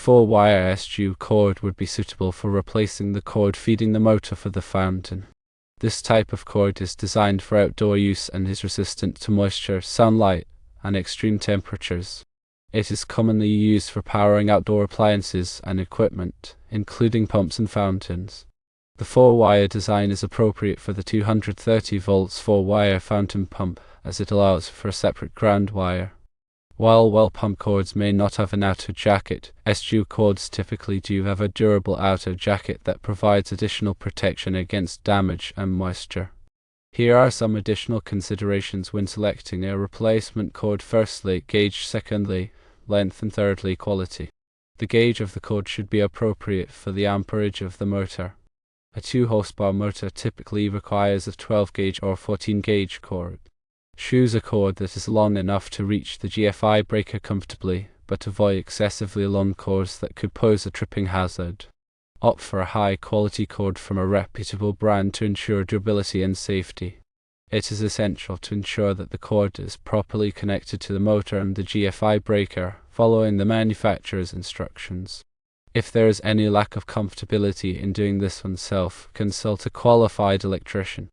4-wire SJOOW cord would be suitable for replacing the cord feeding the motor for the fountain. This type of cord is designed for outdoor use and is resistant to moisture, sunlight, and extreme temperatures. It is commonly used for powering outdoor appliances and equipment, including pumps and fountains. The 4-wire design is appropriate for the 230 volts 4-wire fountain pump, as it allows for a separate ground wire. While well pump cords may not have an outer jacket, SJOOW cords typically do have a durable outer jacket that provides additional protection against damage and moisture. Here are some additional considerations when selecting a replacement cord. Firstly, gauge. Secondly, length. And thirdly, quality. The gauge of the cord should be appropriate for the amperage of the motor. A 2 horsepower motor typically requires a 12 gauge or 14 gauge cord. Choose a cord that is long enough to reach the GFI breaker comfortably, but avoid excessively long cords that could pose a tripping hazard. Opt for a high-quality cord from a reputable brand to ensure durability and safety. It is essential to ensure that the cord is properly connected to the motor and the GFI breaker, following the manufacturer's instructions. If there is any lack of comfortability in doing this oneself, consult a qualified electrician.